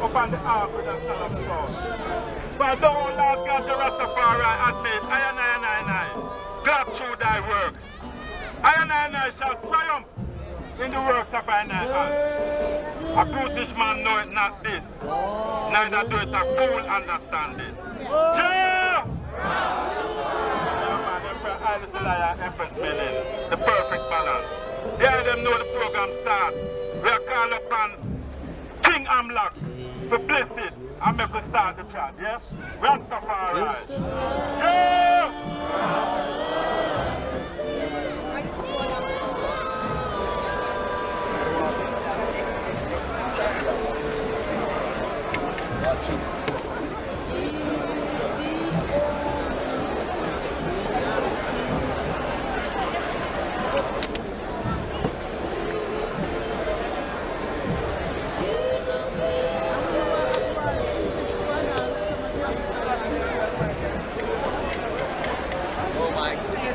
upon the ark with a son of God. For thou, Lord God, the Rastafari, has made I, glad through thy works. I shall triumph in the works of thine hands. A brutish man knoweth not this, neither doeth a fool understand this. Yeah! Emperor Haile Selassie, Empress Menen, the perfect balance. There them know the program start. We are called upon King Amlak for bless it and make we start the chat, yes? Rastafari. Yeah!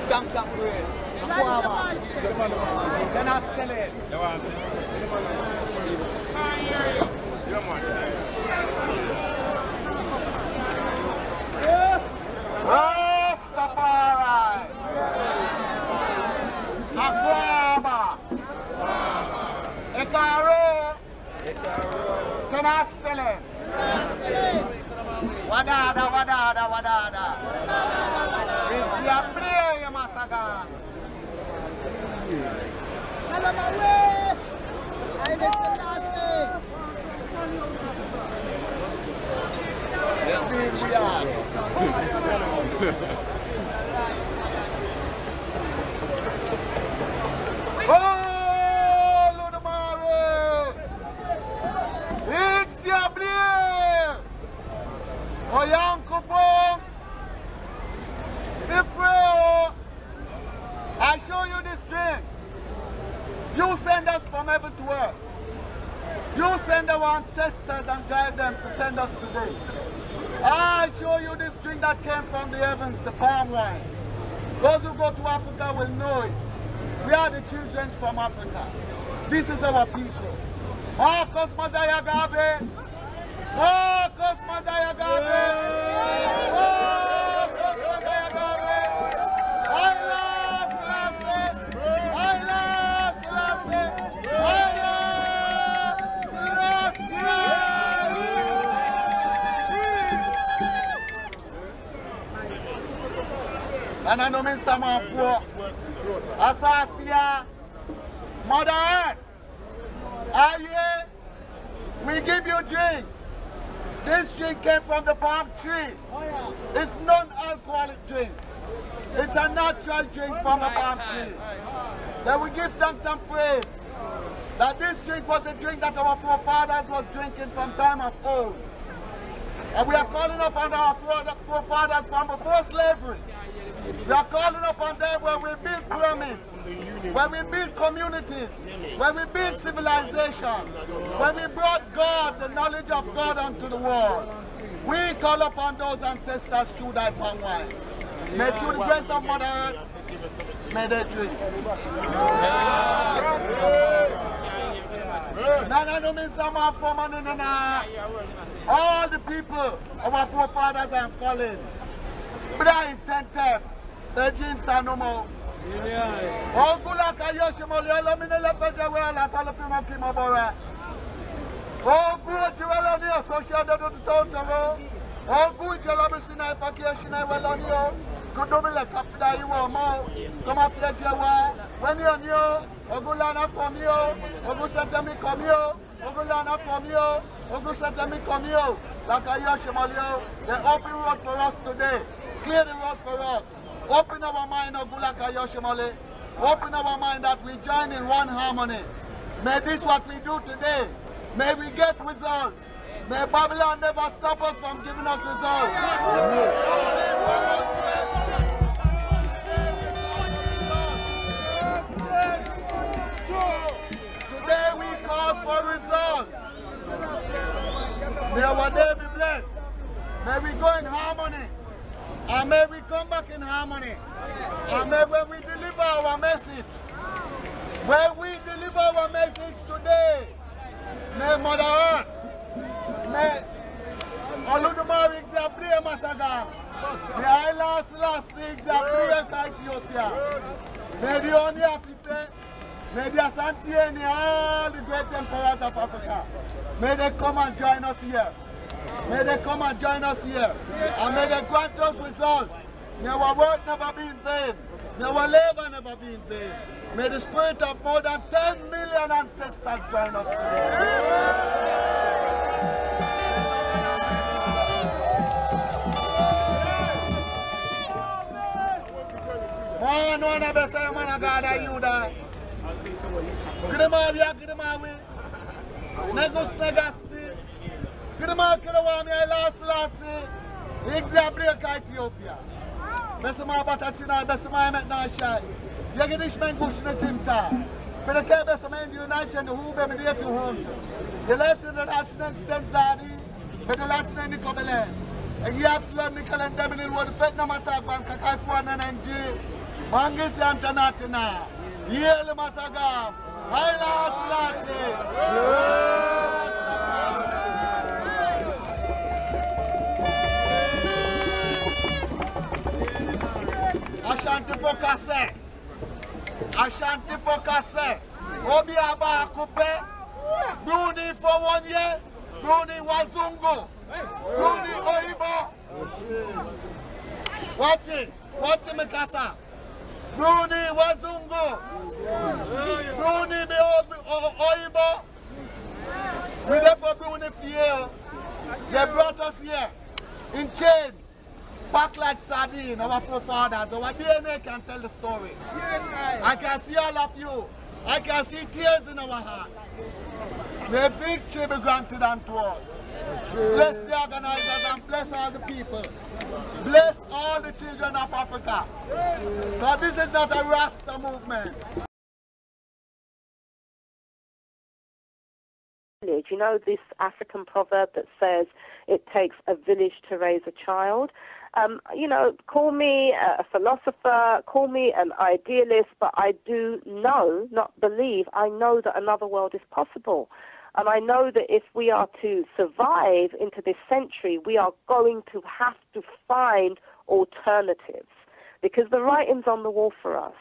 Thanks and praise. Can I still it? Rastafari. Akwaba. Ekaro. Can I still it? Wadada. It's your prayer, Masaga. Hello, my way. I listen to we are. Oh, Ludamare. It's your prayer. Oh, young couple. I show you this drink. You send us from heaven to earth. You send our ancestors and guide them to send us today. I show you this drink that came from the heavens, the palm wine. Those who go to Africa will know it. We are the children from Africa. This is our people. Oh, Cosmazaya Gabe. Oh, Cosmazaya Gabe. Oh, Cosmazaya Gabe. And I know me someone poor. Asasia, Mother Earth. Aye, we give you drink. This drink came from the palm tree. It's non-alcoholic drink. It's a natural drink from the palm tree. Then we give thanks and praise that this drink was a drink that our forefathers was drinking from time of old. And we are calling upon our forefathers from before slavery. We are calling upon them when we build pyramids, when we build communities, when we build civilization, when we brought God, the knowledge of God unto the world. We call upon those ancestors through thy palm wine. May through the grace of Mother Earth, may they drink. All the people, our forefathers are calling. Brian Tentep, the jeans are no more. Oh, Gulaka Yoshimoli, Lamina Lepajawela, Salafima Kimabora. Oh, Gujuela, associated to Totoro. Oh, Gujalabisina, Fakashina, Welonio. Kudumile Kapida, you are more. Come up here, Jawa. When you're new, Ogulana from you, Ogusatami come you, Ogulana from you, Ogusatami come you. Lakayoshimolio, they open road for us today. Clear the road for us. Open our mind, Ogulaka Yoshimole. Open our mind that we join in one harmony. May this what we do today. May we get results. May Babylon never stop us from giving us results. Today we call for results. May our day be blessed. May we go in harmony. And may we come back in harmony. And may when we deliver our message, today, may Mother Earth, may Selassie Ethiopia. May the only Africa, may the Asante and all the great emperors of Africa, may they come and join us here. May they come and join us here. And may they grant us results. May our work never be in vain. May our labor never be in vain. May the spirit of more than 10 million ancestors join us today. Man, one of us, man, I got a you there. Grimavia, Grimawi, Negus Negasti, Grimawami, Lassie, exactly Ethiopia. Besama Batachina, Besama Metnashai, Yagidishman Gushna Timta, for the Cabesman United, who be near to whom. The letter that accident stands Zadi, but the last name Nicobelan. A Yapla Nicol and Demin would fit no matter Bankafuan and G. Mangis Antanatina, Yel Masaga, Haila Selassie. Ashanti Focase, Obiaba Coupe, Bruni for 1 year, Bruni Wazungu, Bruni Oibo, Wati Mikasa, Bruni Wazungu, Bruni Oibo, we therefore Bruni Fiel, they brought us here in chains. Back like sardine, our forefathers, our DNA can tell the story. I can see all of you. I can see tears in our heart. May victory be granted unto us. Bless the organizers and bless all the people. Bless all the children of Africa. For this is not a Rasta movement. You know this African proverb that says it takes a village to raise a child? You know, call me a philosopher, call me an idealist, but I do know, not believe, I know that another world is possible. And I know that if we are to survive into this century, we are going to have to find alternatives because the writing's on the wall for us.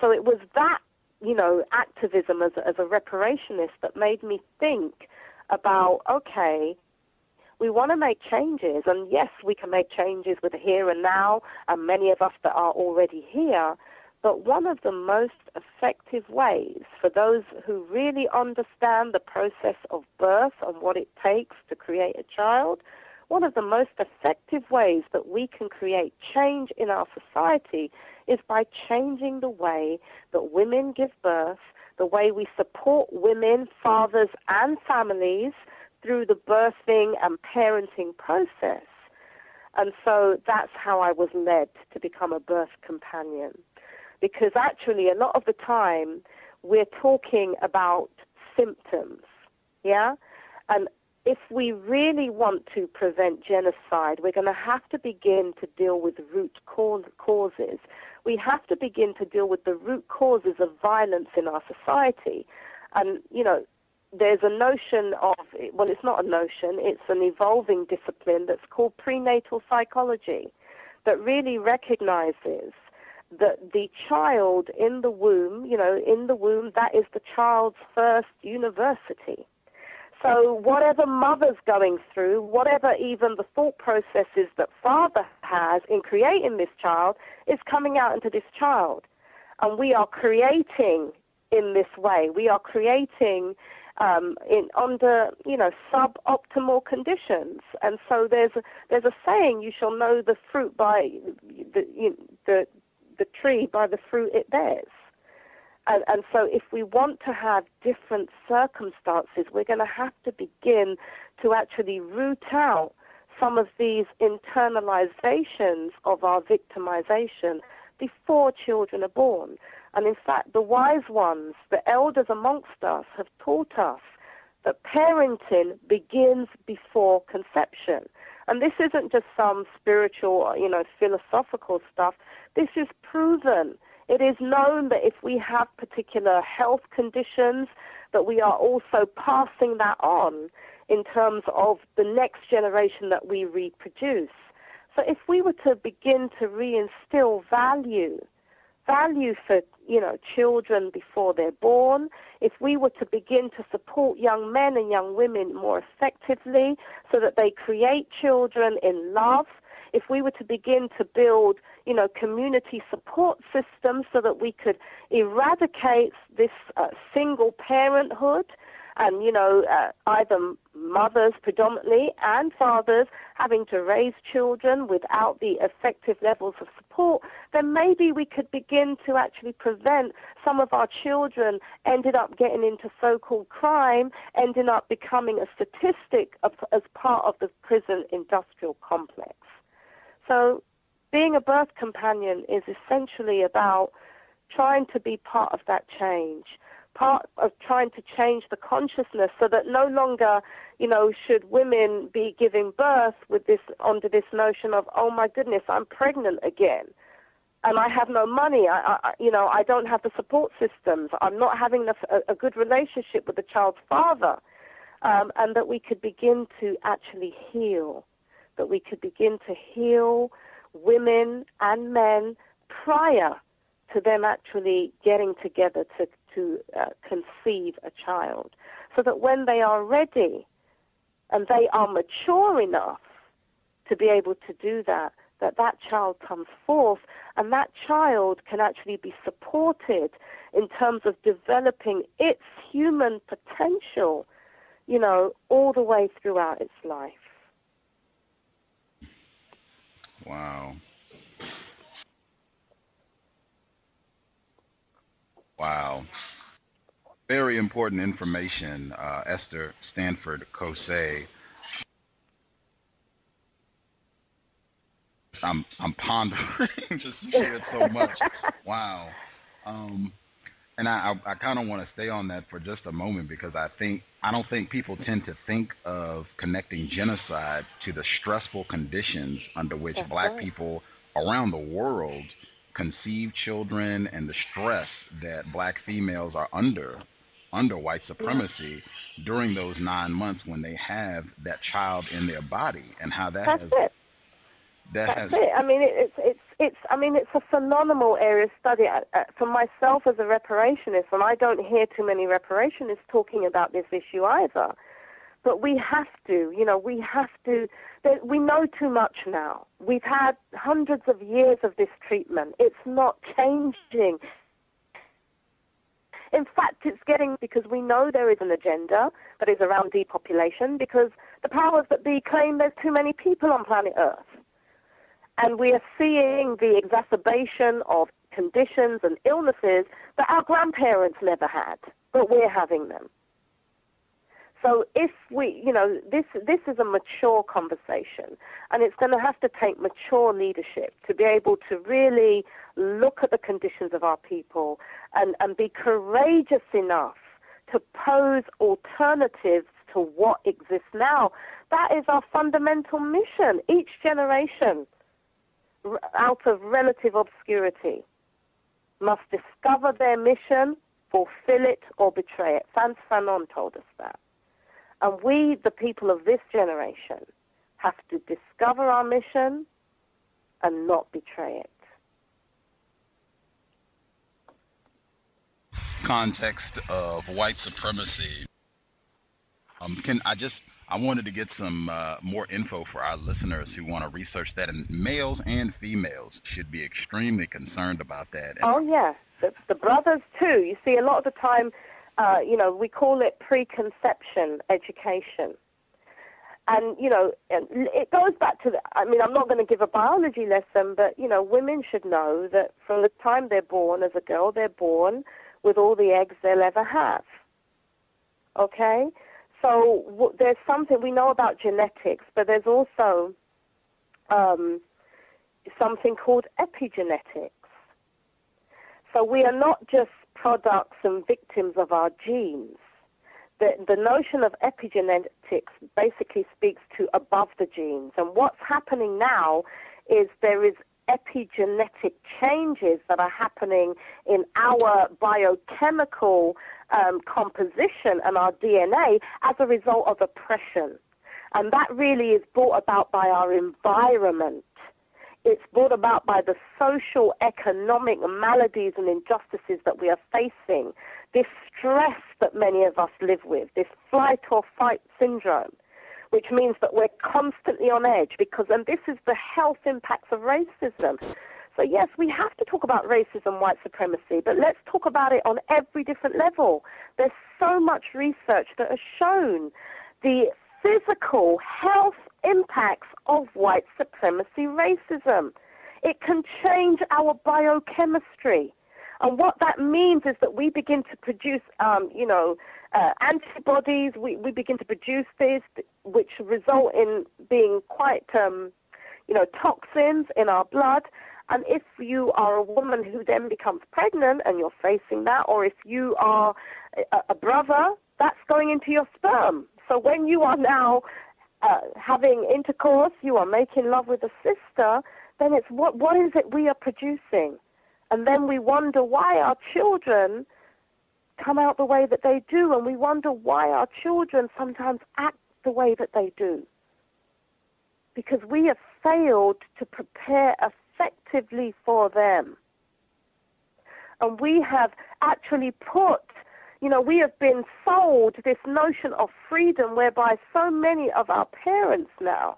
So it was that, you know, activism as a reparationist that made me think about, okay, we want to make changes, and yes, we can make changes with the here and now, and many of us that are already here, but one of the most effective ways for those who really understand the process of birth and what it takes to create a child, one of the most effective ways that we can create change in our society is by changing the way that women give birth, the way we support women, fathers, and families through the birthing and parenting process. And so that's how I was led to become a birth companion. Because actually, a lot of the time, we're talking about symptoms, yeah? And if we really want to prevent genocide, we're going to have to begin to deal with root causes. We have to begin to deal with the root causes of violence in our society. And, you know, there's a notion of, well, it's not a notion, it's an evolving discipline that's called prenatal psychology that really recognizes that the child in the womb, you know, in the womb, that is the child's first university. So whatever mother's going through, whatever even the thought processes that father has in creating this child is coming out into this child. And we are creating in this way. We are creating under, you know, suboptimal conditions. And so there's a saying, you shall know the fruit by the tree by the fruit it bears. And so if we want to have different circumstances, we're going to have to begin to actually root out some of these internalizations of our victimization before children are born. And in fact, the wise ones, the elders amongst us, have taught us that parenting begins before conception. And this isn't just some spiritual, you know, philosophical stuff. This is proven. It is known that if we have particular health conditions, that we are also passing that on in terms of the next generation that we reproduce. So if we were to begin to reinstill value for, children before they're born, if we were to begin to support young men and young women more effectively so that they create children in love, if we were to begin to build, community support systems so that we could eradicate this single parenthood and, either mothers predominantly and fathers having to raise children without the effective levels of support, then maybe we could begin to actually prevent some of our children ended up getting into so-called crime, ending up becoming a statistic as part of the prison industrial complex. So being a birth companion is essentially about trying to be part of that change, part of trying to change the consciousness so that no longer, should women be giving birth with under this notion of, oh my goodness, I'm pregnant again. And I have no money. I don't have the support systems. I'm not having a good relationship with the child's father. And that we could begin to actually heal, that we could begin to heal women and men prior to them actually getting together to conceive a child, so that when they are ready and they are mature enough to be able to do that, that child comes forth, and that child can actually be supported in terms of developing its human potential, all the way throughout its life. Wow. Wow. Very important information, Esther Stanford Xosei. I'm pondering just shared so much. Wow. And I kind of want to stay on that for just a moment, because I don't think people tend to think of connecting genocide to the stressful conditions under which Black people around the world conceive children, and the stress that Black females are under white supremacy during those 9 months when they have that child in their body, and how that That's it. I mean, it's a phenomenal area of study. For myself as a reparationist, and I don't hear too many reparationists talking about this issue either, but we have to, we know too much now. We've had hundreds of years of this treatment. It's not changing. In fact, it's getting, because we know there is an agenda that is around depopulation, because the powers that be claim there's too many people on planet Earth. And we are seeing the exacerbation of conditions and illnesses that our grandparents never had, but we're having them. So if we, this is a mature conversation, and it's going to have to take mature leadership to be able to really look at the conditions of our people and be courageous enough to pose alternatives to what exists now. That is our fundamental mission. Each generation, out of relative obscurity, must discover their mission, fulfill it, or betray it. Frantz Fanon told us that. And we, the people of this generation, have to discover our mission and not betray it. Context of white supremacy. I wanted to get some more info for our listeners who want to research that, and males and females should be extremely concerned about that. Oh, yeah. The brothers, too. You see, a lot of the time, we call it preconception education. And, it goes back to I'm not going to give a biology lesson, but, women should know that from the time they're born as a girl, they're born with all the eggs they'll ever have. Okay? So there's something we know about genetics, but there's also something called epigenetics. So we are not just products and victims of our genes. The notion of epigenetics basically speaks to above the genes. And what's happening now is there is epigenetic changes that are happening in our biochemical composition and our DNA as a result of oppression. And that really is brought about by our environment. It's brought about by the social, economic maladies and injustices that we are facing, this stress that many of us live with, this flight or fight syndrome, which means that we're constantly on edge and this is the health impacts of racism. So yes, we have to talk about racism, white supremacy, but let's talk about it on every different level. There's so much research that has shown the physical health impacts of white supremacy racism. It can change our biochemistry. And what that means is that we begin to produce, antibodies. We begin to produce this, which result in being quite, toxins in our blood. And if you are a woman who then becomes pregnant and you're facing that, or if you are a brother, that's going into your sperm. So when you are now having intercourse, you are making love with a sister, then it's what is it we are producing? And then we wonder why our children come out the way that they do, and we wonder why our children sometimes act the way that they do. Because we have failed to prepare effectively for them. And we have actually we have been sold this notion of freedom whereby so many of our parents now,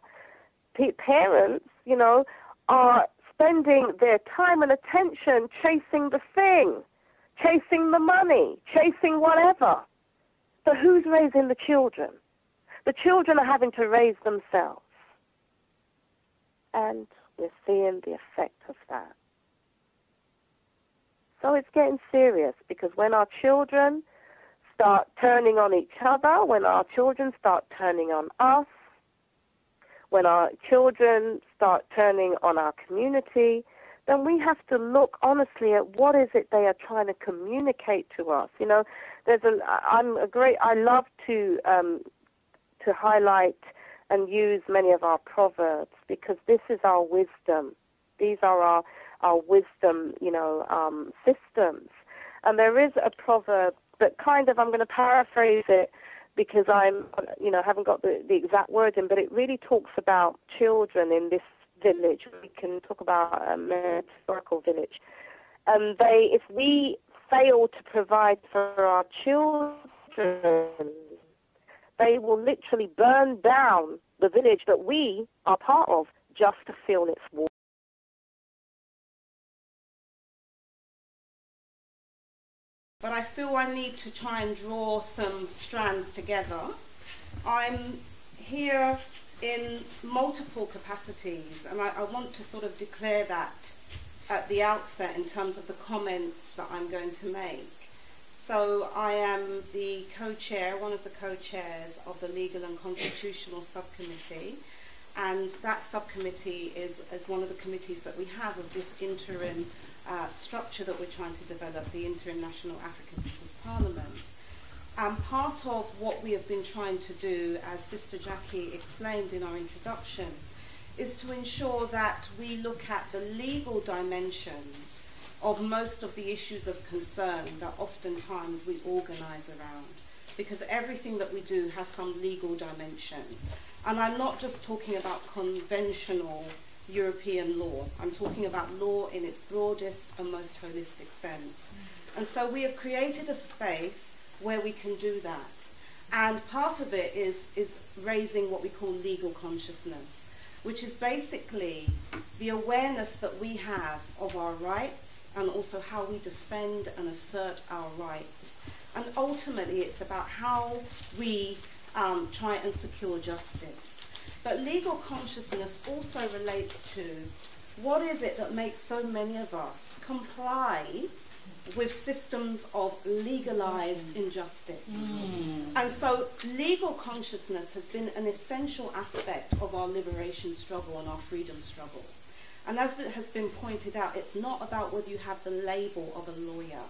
are spending their time and attention chasing the thing, chasing the money, chasing whatever. But who's raising the children? The children are having to raise themselves. And we're seeing the effect of that. So it's getting serious, because when our children start turning on each other, when our children start turning on us, when our children start turning on our community, then we have to look honestly at what is it they are trying to communicate to us. I love to highlight and use many of our proverbs, because this is our wisdom. These are our wisdom, systems. And there is a proverb that I'm going to paraphrase it, because haven't got the exact wording, but it really talks about children in this village. We can talk about a metaphorical village. And if we fail to provide for our children, they will literally burn down the village that we are part of just to feel its warmth. But I feel I need to try and draw some strands together. I'm here in multiple capacities, and I want to sort of declare that at the outset in terms of the comments that I'm going to make. So I am the co-chair, one of the co-chairs of the Legal and Constitutional Subcommittee, and that subcommittee is one of the committees that we have of this interim structure that we're trying to develop, the Interim National African People's Parliament. And part of what we have been trying to do, as Sister Jackie explained in our introduction, is to ensure that we look at the legal dimensions of most of the issues of concern that oftentimes we organise around, because everything that we do has some legal dimension. And I'm not just talking about conventional European law. I'm talking about law in its broadest and most holistic sense. And so we have created a space where we can do that. And part of it is raising what we call legal consciousness, which is basically the awareness that we have of our rights and also how we defend and assert our rights. And ultimately it's about how we try and secure justice. But legal consciousness also relates to what is it that makes so many of us comply with systems of legalized injustice. And so legal consciousness has been an essential aspect of our liberation struggle and our freedom struggle. And as it has been pointed out, it's not about whether you have the label of a lawyer,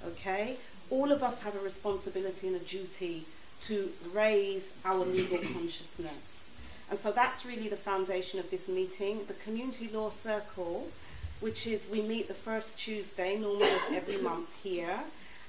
okay? All of us have a responsibility and a duty to raise our legal consciousness. And so that's really the foundation of this meeting. The Community Law Circle, which is, we meet the first Tuesday, normally of every month here,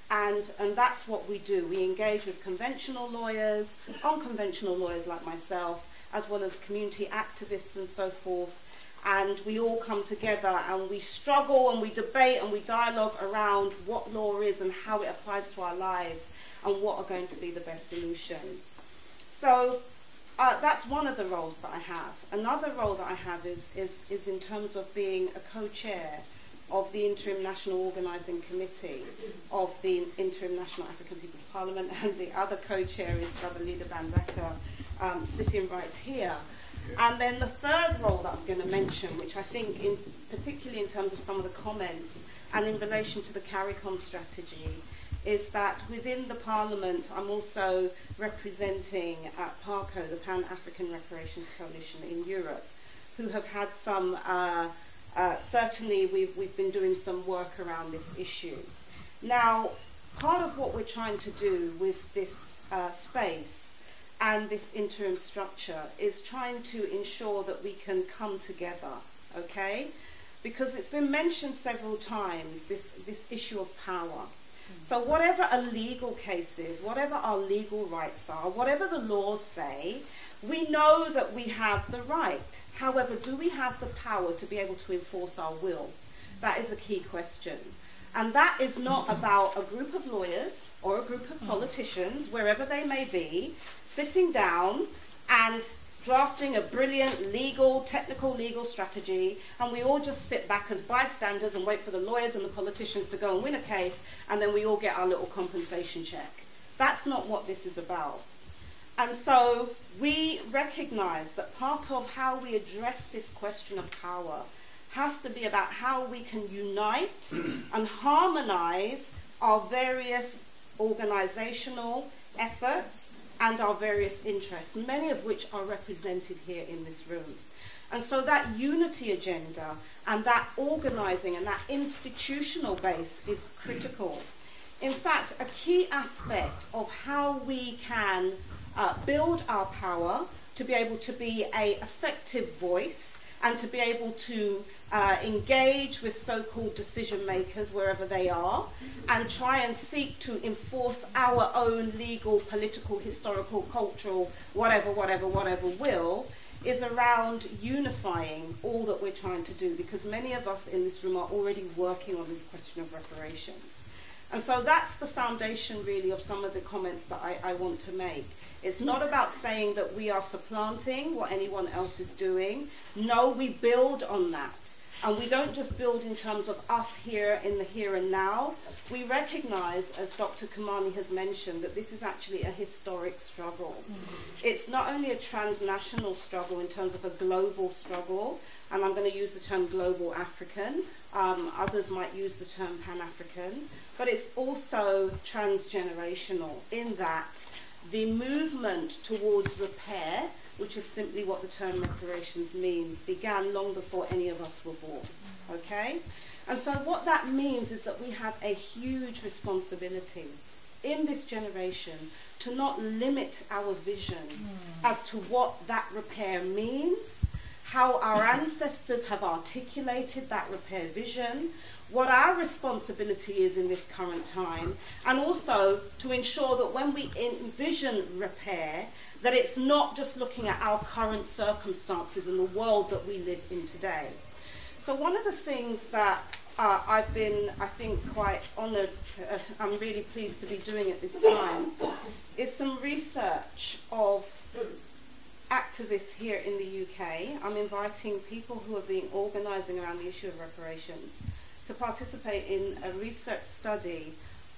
and that's what we do. We engage with conventional lawyers, unconventional lawyers like myself, as well as community activists and so forth, and we all come together and we struggle and we debate and we dialogue around what law is and how it applies to our lives and what are going to be the best solutions. So that's one of the roles that I have. Another role that I have is in terms of being a co-chair of the Interim National Organising Committee of the Interim National African People's Parliament, and the other co-chair is Brother Leader Bandaka, sitting right here. And then the third role that I'm going to mention, which I think, particularly in terms of some of the comments and in relation to the Caricom strategy, is that within the Parliament I'm also representing PARCO, the Pan-African Reparations Coalition in Europe, who have had some, certainly we've been doing some work around this issue. Now, part of what we're trying to do with this space and this interim structure is trying to ensure that we can come together, okay? Because it's been mentioned several times, this issue of power. So whatever a legal case is, whatever our legal rights are, whatever the laws say, we know that we have the right. However, do we have the power to be able to enforce our will? That is a key question. And that is not about a group of lawyers or a group of politicians, wherever they may be, sitting down and drafting a brilliant technical legal strategy, and we all just sit back as bystanders and wait for the lawyers and the politicians to go and win a case, and then we all get our little compensation check. That's not what this is about. And so we recognize that part of how we address this question of power has to be about how we can unite and harmonize our various organizational efforts and our various interests, many of which are represented here in this room. And so that unity agenda and that organizing and that institutional base is critical. In fact, a key aspect of how we can build our power to be able to be an effective voice and to be able to engage with so-called decision makers wherever they are and try and seek to enforce our own legal, political, historical, cultural, whatever will, is around unifying all that we're trying to do, because many of us in this room are already working on this question of reparations. And so that's the foundation really of some of the comments that I want to make. It's not about saying that we are supplanting what anyone else is doing. No, we build on that. And we don't just build in terms of us here in the here and now. We recognize, as Dr. Kamani has mentioned, that this is actually a historic struggle. It's not only a transnational struggle in terms of a global struggle, and I'm going to use the term global African, others might use the term Pan-African, but it's also transgenerational in that the movement towards repair, which is simply what the term reparations means, began long before any of us were born, okay? And so what that means is that we have a huge responsibility in this generation to not limit our vision as to what that repair means, how our ancestors have articulated that repair vision, what our responsibility is in this current time, and also to ensure that when we envision repair, that it's not just looking at our current circumstances and the world that we live in today. So one of the things that I've been, I think, quite honoured, I'm really pleased to be doing at this time, is some research of activists here in the UK. I'm inviting people who have been organising around the issue of reparations to participate in a research study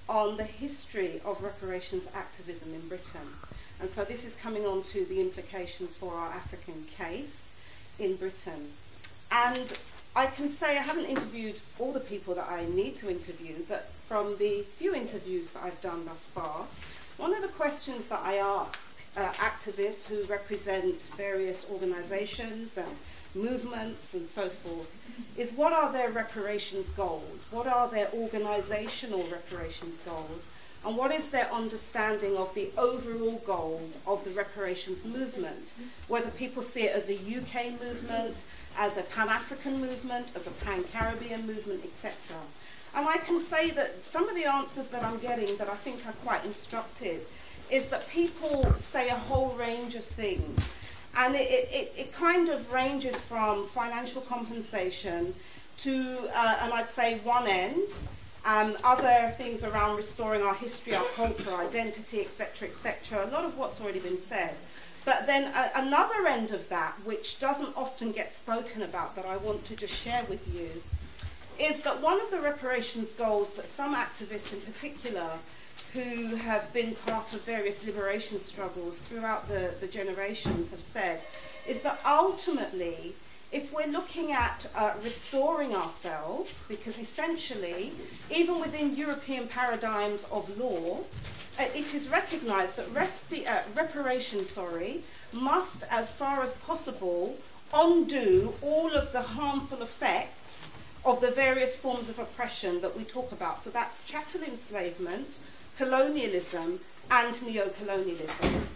on the history of reparations activism in Britain. And so this is coming on to the implications for our African case in Britain. And I can say I haven't interviewed all the people that I need to interview, but from the few interviews that I've done thus far, one of the questions that I ask activists who represent various organizations and movements and so forth is, what are their reparations goals? What are their organizational reparations goals? And what is their understanding of the overall goals of the reparations movement? Whether people see it as a UK movement, as a Pan-African movement, as a Pan-Caribbean movement, etc. And I can say that some of the answers that I'm getting that I think are quite instructive is that people say a whole range of things. And it kind of ranges from financial compensation to, and I'd say one end, other things around restoring our history, our culture, our identity, etc., etc. A lot of what's already been said. But then another end of that, which doesn't often get spoken about, that I want to just share with you, is that one of the reparations goals that some activists in particular, who have been part of various liberation struggles throughout the generations, have said, is that ultimately, if we're looking at restoring ourselves, because essentially, even within European paradigms of law, it is recognized that reparations must, as far as possible, undo all of the harmful effects of the various forms of oppression that we talk about. So that's chattel enslavement, colonialism, and neo-colonialism.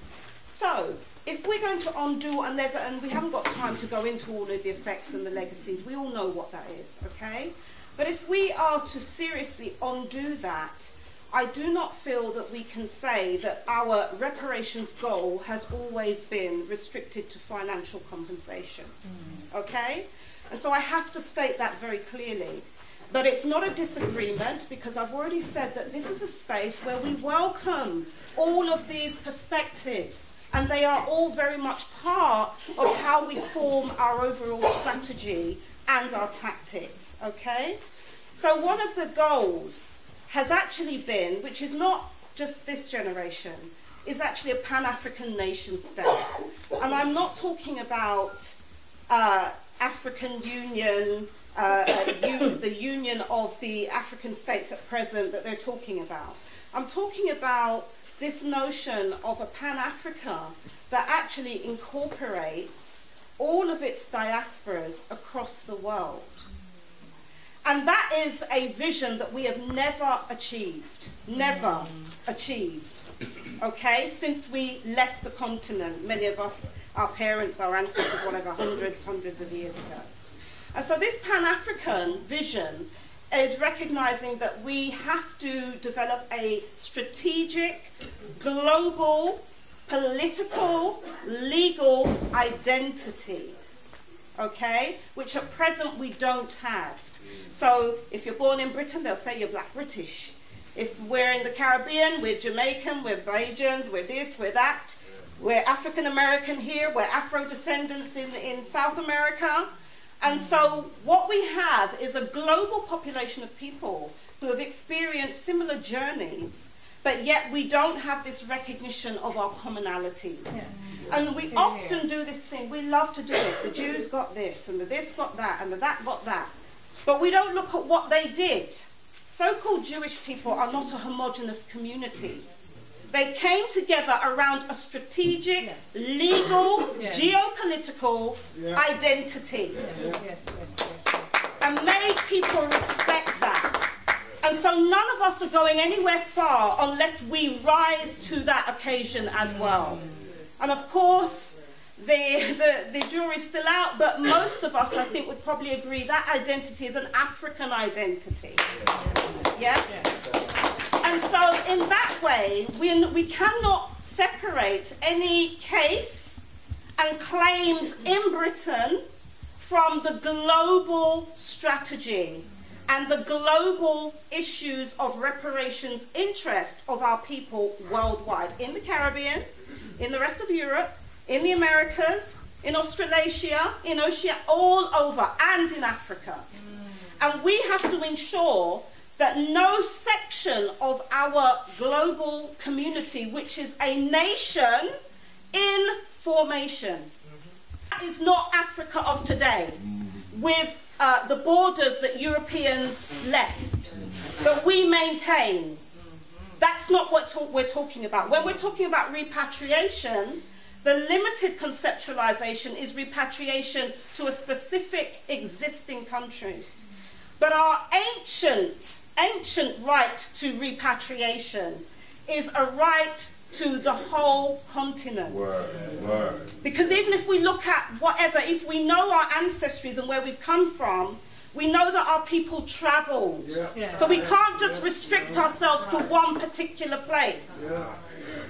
So, if we're going to undo, and we haven't got time to go into all of the effects and the legacies, we all know what that is, okay? But if we are to seriously undo that, I do not feel that we can say that our reparations goal has always been restricted to financial compensation, okay? And so I have to state that very clearly. But it's not a disagreement, because I've already said that this is a space where we welcome all of these perspectives, and they are all very much part of how we form our overall strategy and our tactics, okay? So one of the goals has actually been, which is not just this generation, is actually a Pan-African nation state. And I'm not talking about African Union, the union of the African states at present that they're talking about. I'm talking about this notion of a Pan-Africa that actually incorporates all of its diasporas across the world. And that is a vision that we have never achieved, okay, since we left the continent, many of us, our parents, our ancestors, whatever, hundreds of years ago. And so this Pan-African vision is recognizing that we have to develop a strategic, global, political, legal identity, okay, which at present we don't have. So if you're born in Britain, they'll say you're Black British. If we're in the Caribbean, we're Jamaican, we're Bajans, we're this, we're that. We're African American here, we're Afro-descendants in South America. And so what we have is a global population of people who have experienced similar journeys, but yet we don't have this recognition of our commonalities. Yes. And we often do this thing, we love to do it. The Jews got this, and the this got that, and the that got that. But we don't look at what they did. So-called Jewish people are not a homogeneous community. They came together around a strategic, legal, geopolitical identity. And made people respect that. And so none of us are going anywhere far unless we rise to that occasion as well. And of course, the jury's still out, but most of us, I think, would probably agree that identity is an African identity. Yes? And so in that way, we cannot separate any case and claims in Britain from the global strategy and the global issues of reparations interest of our people worldwide, in the Caribbean, in the rest of Europe, in the Americas, in Australasia, in Oceania, all over, and in Africa. And we have to ensure that no section of our global community, which is a nation in formation, that is not Africa of today, with the borders that Europeans left, that we maintain. That's not what we're talking about. When we're talking about repatriation, the limited conceptualization is repatriation to a specific existing country. But our ancient right to repatriation is a right to the whole continent. Word. Because even if we look at whatever, if we know our ancestries and where we've come from, we know that our people traveled. So we can't just restrict ourselves to one particular place.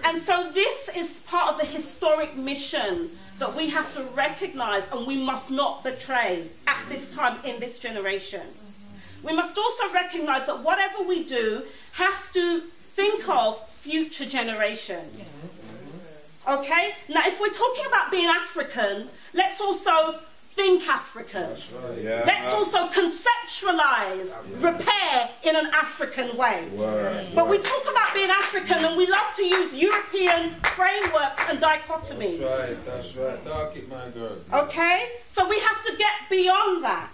And so this is part of the historic mission that we have to recognize and we must not betray at this time in this generation. We must also recognize that whatever we do has to think of future generations. Okay? Now, if we're talking about being African, let's also think African. Right, yeah. Let's also conceptualize repair in an African way. But we talk about being African and we love to use European frameworks and dichotomies. That's right. Talk it, my girl. Okay? So we have to get beyond that.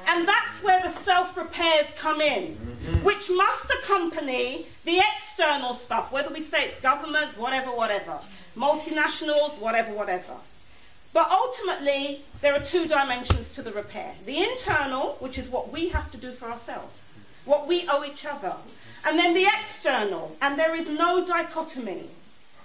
And that's where the self-repairs come in, which must accompany the external stuff, whether we say it's governments, whatever, multinationals, whatever. But ultimately, there are two dimensions to the repair. The internal, which is what we have to do for ourselves, what we owe each other. And then the external, and there is no dichotomy.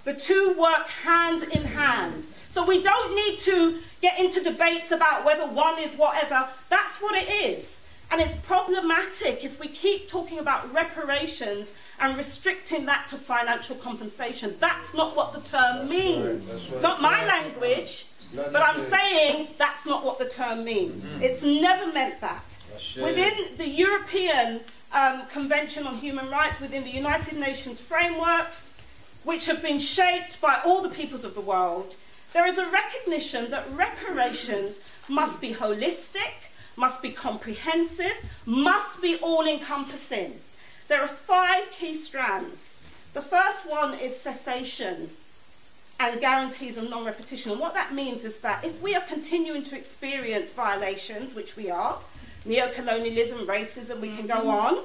The two work hand in hand. So we don't need to get into debates about whether one is whatever. That's what it is. And it's problematic if we keep talking about reparations and restricting that to financial compensation. That's not what the term means. It's not my language, but I'm saying that's not what the term means. It's never meant that. Within the European Convention on Human Rights, within the United Nations frameworks, which have been shaped by all the peoples of the world, there is a recognition that reparations must be holistic, must be comprehensive, must be all-encompassing. There are 5 key strands. The first one is cessation and guarantees of non-repetition. And what that means is that if we are continuing to experience violations, which we are, neocolonialism, racism, we can go on,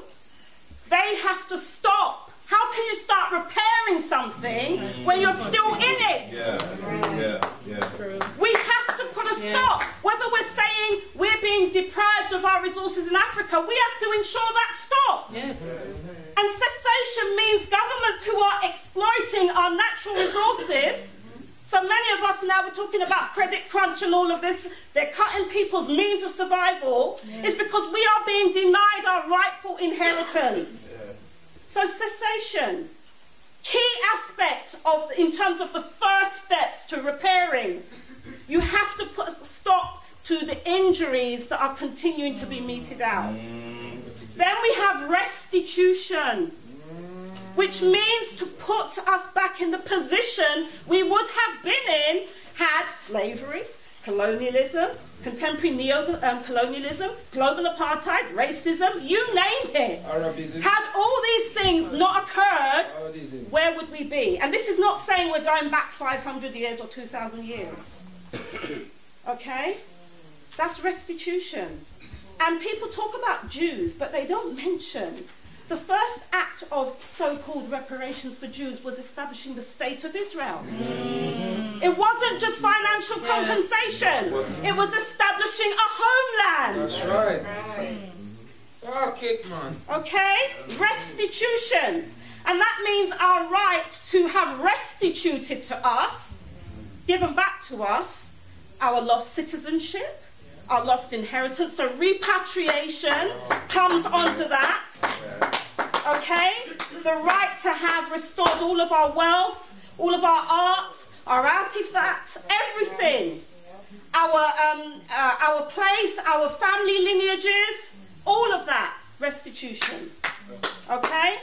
they have to stop. How can you start repairing something when you're still in it? We have to put a stop. Whether we're saying we're being deprived of our resources in Africa, we have to ensure that stops. And cessation means governments who are exploiting our natural resources. So many of us now, we're talking about credit crunch and all of this, they're cutting people's means of survival. It's because we are being denied our rightful inheritance. So cessation, key aspect of, in terms of the first steps to repairing, you have to put a stop to the injuries that are continuing to be meted out. Then we have restitution, which means to put us back in the position we would have been in had slavery, colonialism, contemporary neo-colonialism, global apartheid, racism, you name it. Arabism. Had all these things not occurred, where would we be? And this is not saying we're going back 500 years or 2,000 years. Okay? That's restitution. And people talk about Jews, but they don't mention the first act of so-called reparations for Jews was establishing the State of Israel. It wasn't just financial compensation. It was establishing a homeland. That's right. Oh, kick, man. Okay? Restitution. And that means our right to have restituted to us, given back to us, our lost citizenship, our lost inheritance. So repatriation comes onto that. Okay? The right to have restored all of our wealth, all of our arts, our artifacts, everything. Our place, our family lineages, all of that, restitution. Okay?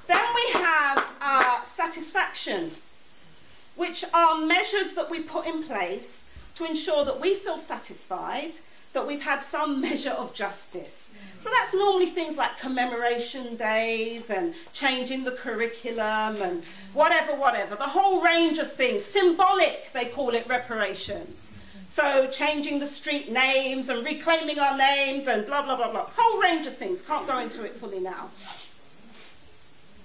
Then we have satisfaction, which are measures that we put in place to ensure that we feel satisfied, that we've had some measure of justice. So that's normally things like commemoration days and changing the curriculum and whatever, the whole range of things. Symbolic, they call it reparations. So changing the street names and reclaiming our names and blah, blah, blah, blah. Whole range of things. Can't go into it fully now.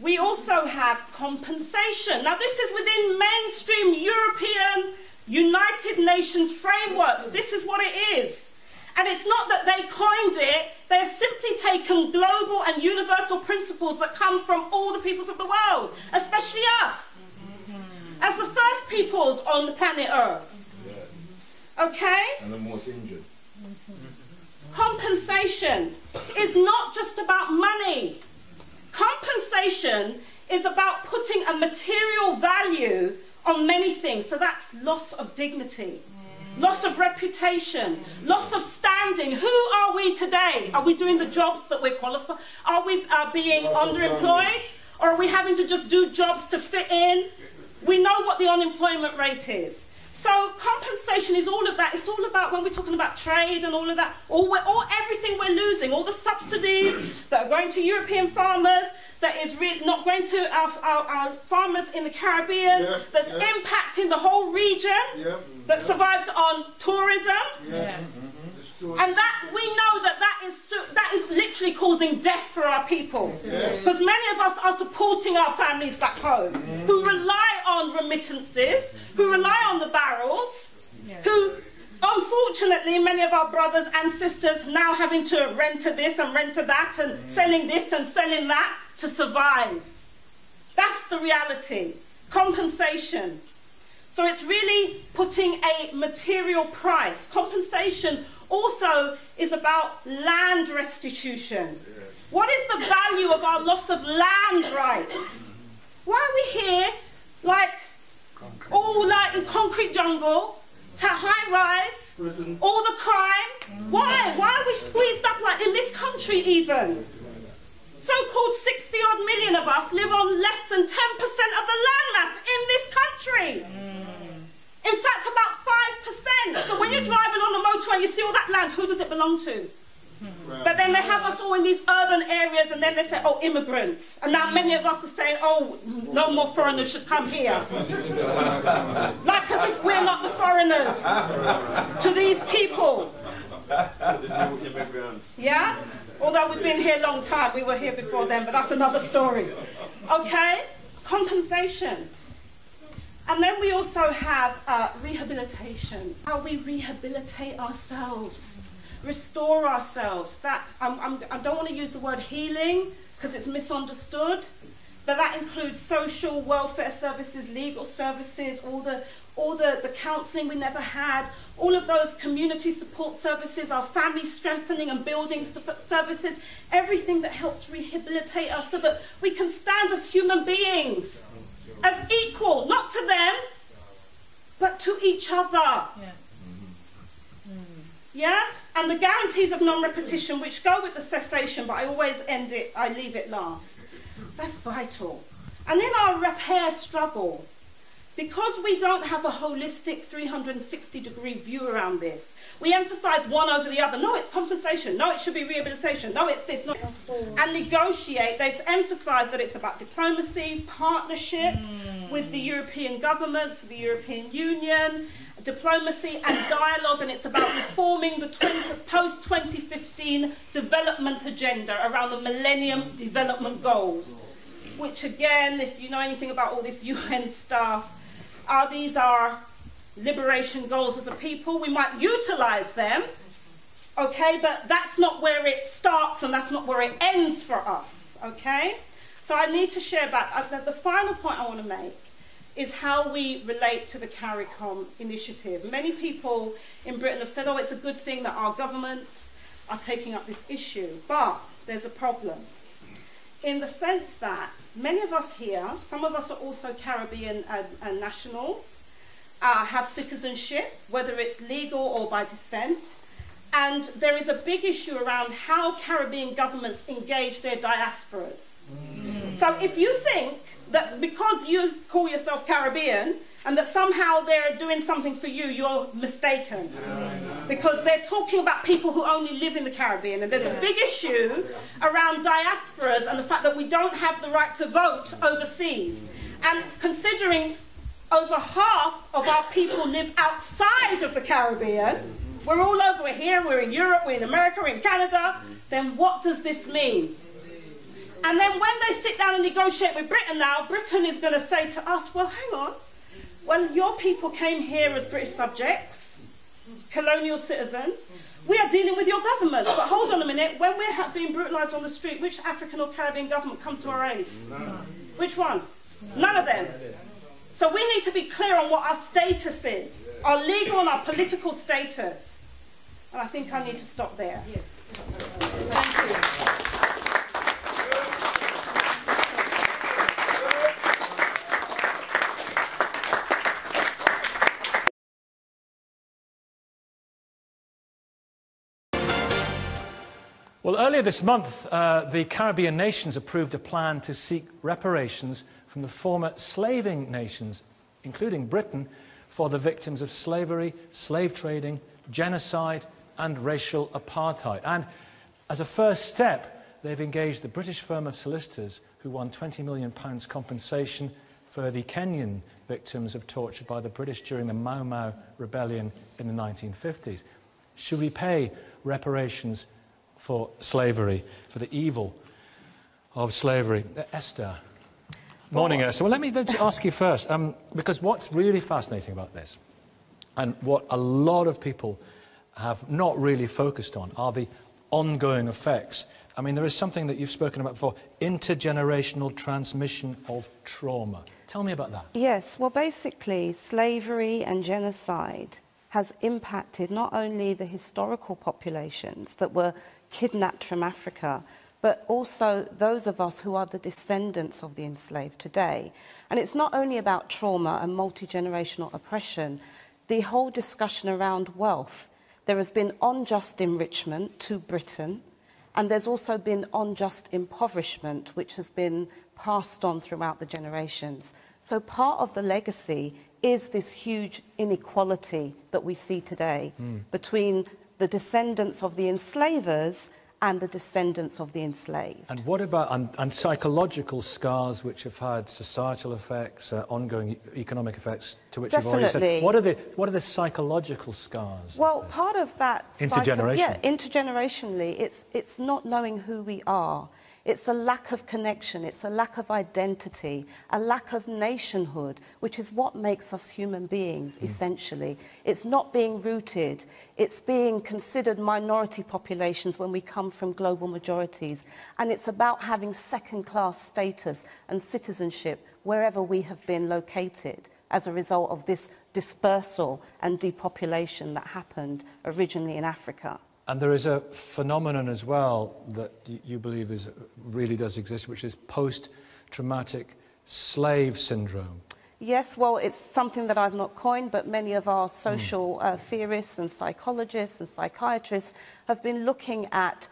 We also have compensation. Now this is within mainstream European United Nations frameworks. This is what it is. And it's not that they coined it, they have simply taken global and universal principles that come from all the peoples of the world, especially us, as the first peoples on the planet Earth. Okay? And the most injured. Compensation is not just about money. Compensation is about putting a material value on many things. So that's loss of dignity, loss of reputation, loss of standing. Who are we today? Are we doing the jobs that we're qualified? Are we being underemployed? Or are we having to just do jobs to fit in? We know what the unemployment rate is. So compensation is all of that. It's all about, when we're talking about trade and all of that, everything we're losing, all the subsidies that are going to European farmers, that is really not going to our farmers in the Caribbean, that's impacting the whole region, that survives on tourism. And that we know that is literally causing death for our people. Because many of us are supporting our families back home, who rely on remittances, who rely on the barrels, who, unfortunately, many of our brothers and sisters now having to rent to this and rent to that and selling this and selling that to survive. That's the reality. Compensation. So it's really putting a material price. Compensation also is about land restitution. What is the value of our loss of land rights? Why are we here, all in concrete jungle, to high rise, all the crime? Why? Why are we squeezed up in this country even? So-called 60-odd million of us live on less than 10% of the landmass in this country. In fact, about 5%. So when you're driving on the motorway and you see all that land, who does it belong to? But then they have us all in these urban areas, and then they say, oh, immigrants. And now many of us are saying, oh, no more foreigners should come here. Like as if we're not the foreigners to these people. Yeah? Although we've been here a long time. We were here before then, but that's another story. Okay? Compensation. And then we also have rehabilitation. How we rehabilitate ourselves, restore ourselves. That I don't want to use the word healing because it's misunderstood, but that includes social welfare services, legal services, all the counselling we never had, all of those community support services, our family strengthening and building services, everything that helps rehabilitate us so that we can stand as human beings. As equal, not to them, but to each other. Yes. Yeah? And the guarantees of non-repetition, which go with the cessation, but I always I leave it last. That's vital. And in our repair struggle, because we don't have a holistic 360-degree view around this, we emphasize one over the other. No, it's compensation. No, it should be rehabilitation. No, it's this. No. And negotiate. They've emphasized that it's about diplomacy, partnership with the European governments, the European Union, diplomacy and dialogue, and it's about reforming the post-2015 development agenda around the Millennium Development Goals, which again, if you know anything about all this UN stuff, these are liberation goals as a people. We might utilize them, okay, but that's not where it starts and that's not where it ends for us, okay? So I need to share back. The final point I want to make is how we relate to the Caricom initiative. Many people in Britain have said, oh, it's a good thing that our governments are taking up this issue, but there's a problem. In the sense that many of us here, some of us are also Caribbean nationals, have citizenship, whether it's legal or by descent, and there is a big issue around how Caribbean governments engage their diasporas. So if you think that because you call yourself Caribbean and that somehow they're doing something for you, you're mistaken. Because they're talking about people who only live in the Caribbean, and there's a big issue around diasporas and the fact that we don't have the right to vote overseas. And considering over half of our people live outside of the Caribbean, we're all over, we're here, we're in Europe, we're in America, we're in Canada, then what does this mean? And then when they sit down and negotiate with Britain now, Britain is going to say to us, well, hang on, well, your people came here as British subjects, colonial citizens, we are dealing with your government. But hold on a minute, when we're being brutalised on the street, which African or Caribbean government comes to our aid? Which one? None of them. So we need to be clear on what our status is, our legal and our political status. And I think I need to stop there. Yes. Thank you. Well, earlier this month, the Caribbean nations approved a plan to seek reparations from the former slaving nations, including Britain, for the victims of slavery, slave trading, genocide and racial apartheid. And as a first step, they've engaged the British firm of solicitors who won £20 million compensation for the Kenyan victims of torture by the British during the Mau Mau rebellion in the 1950s. Should we pay reparations for slavery, for the evil of slavery? Esther. Morning, Esther. Well, let me ask you first, because what's really fascinating about this, and what a lot of people have not really focused on, are the ongoing effects. I mean, there is something that you've spoken about before, intergenerational transmission of trauma. Tell me about that. Yes, well, basically, slavery and genocide has impacted not only the historical populations that were kidnapped from Africa, but also those of us who are the descendants of the enslaved today. And it's not only about trauma and multi-generational oppression, the whole discussion around wealth. There has been unjust enrichment to Britain, and there's also been unjust impoverishment, which has been passed on throughout the generations. So part of the legacy is this huge inequality that we see today between the descendants of the enslavers and the descendants of the enslaved. And what about and psychological scars which have had societal effects, ongoing economic effects, to which you've already said? What are the psychological scars? Well, part of that... Intergenerational. Intergenerationally, it's not knowing who we are. It's a lack of connection, it's a lack of identity, a lack of nationhood, which is what makes us human beings, essentially. It's not being rooted, it's being considered minority populations when we come from global majorities. And it's about having second-class status and citizenship wherever we have been located as a result of this dispersal and depopulation that happened originally in Africa. And there is a phenomenon as well that you believe really does exist, which is post-traumatic slave syndrome. Yes, well, it's something that I've not coined, but many of our social theorists and psychologists and psychiatrists have been looking at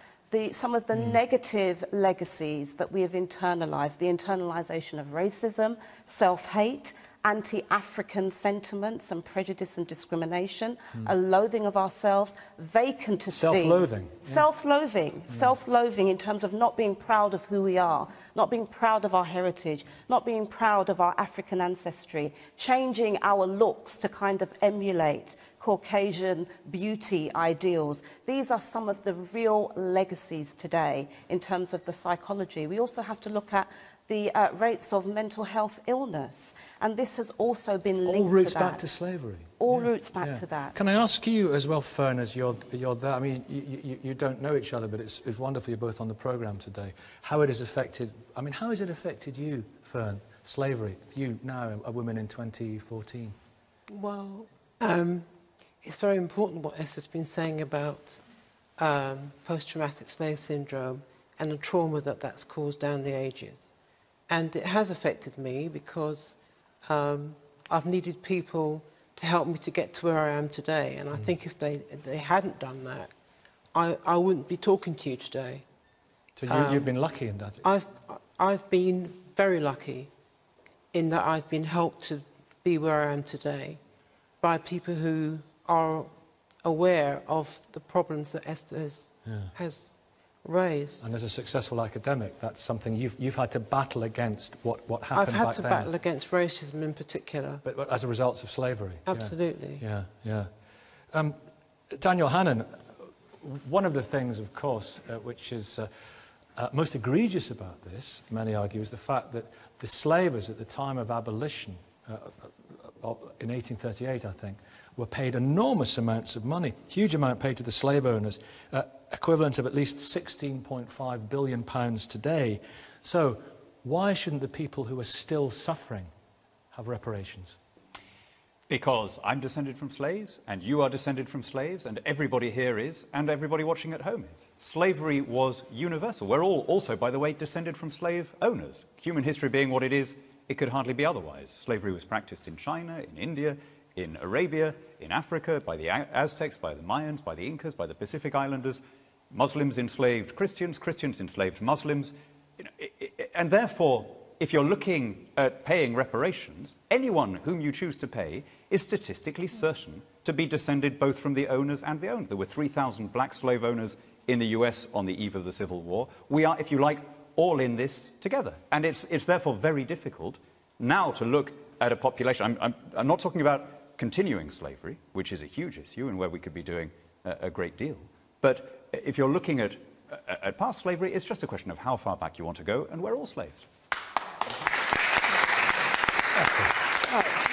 some of the negative legacies that we have internalized, the internalization of racism, self-hate, anti-African sentiments and prejudice and discrimination, a loathing of ourselves, vacant esteem. Self-loathing. Self-loathing. Self-loathing in terms of not being proud of who we are, not being proud of our heritage, not being proud of our African ancestry, changing our looks to kind of emulate Caucasian beauty ideals. These are some of the real legacies today in terms of the psychology. We also have to look at the rates of mental health illness, and this has also been linked to that. All roots back to slavery. All roots back to that. Can I ask you as well, Fern, as you're there, I mean, you don't know each other, but it's wonderful you're both on the programme today, how it has affected, I mean, how has it affected you, Fern, slavery, you now, a woman in 2014? Well, it's very important what Esther's been saying about post-traumatic slave syndrome and the trauma that's caused down the ages. And it has affected me because I've needed people to help me to get to where I am today. And I think if they hadn't done that, I wouldn't be talking to you today. So you've been lucky in that? I've been very lucky in that I've been helped to be where I am today by people who are aware of the problems that Esther has raised. And as a successful academic, that's something you've had to battle against what happened back then. I've had to battle against racism in particular. But as a result of slavery? Absolutely. Yeah. Daniel Hannan, one of the things, of course, which is most egregious about this, many argue, is the fact that the slavers at the time of abolition, in 1838, I think, were paid enormous amounts of money, huge amount paid to the slave owners, equivalent of at least £16.5 billion today. So why shouldn't the people who are still suffering have reparations? Because I'm descended from slaves, and you are descended from slaves, and everybody here is, and everybody watching at home is. Slavery was universal. We're all also, by the way, descended from slave owners. Human history being what it is, it could hardly be otherwise. Slavery was practiced in China, in India, in Arabia, in Africa, by the Aztecs, by the Mayans, by the Incas, by the Pacific Islanders. Muslims enslaved Christians, Christians enslaved Muslims. And therefore, if you're looking at paying reparations, anyone whom you choose to pay is statistically certain to be descended both from the owners and the owned. There were 3,000 black slave owners in the US on the eve of the Civil War. We are, if you like, all in this together. And it's therefore very difficult now to look at a population. I'm not talking about continuing slavery, which is a huge issue and where we could be doing a great deal. But if you're looking at past slavery, it's just a question of how far back you want to go, and we're all slaves.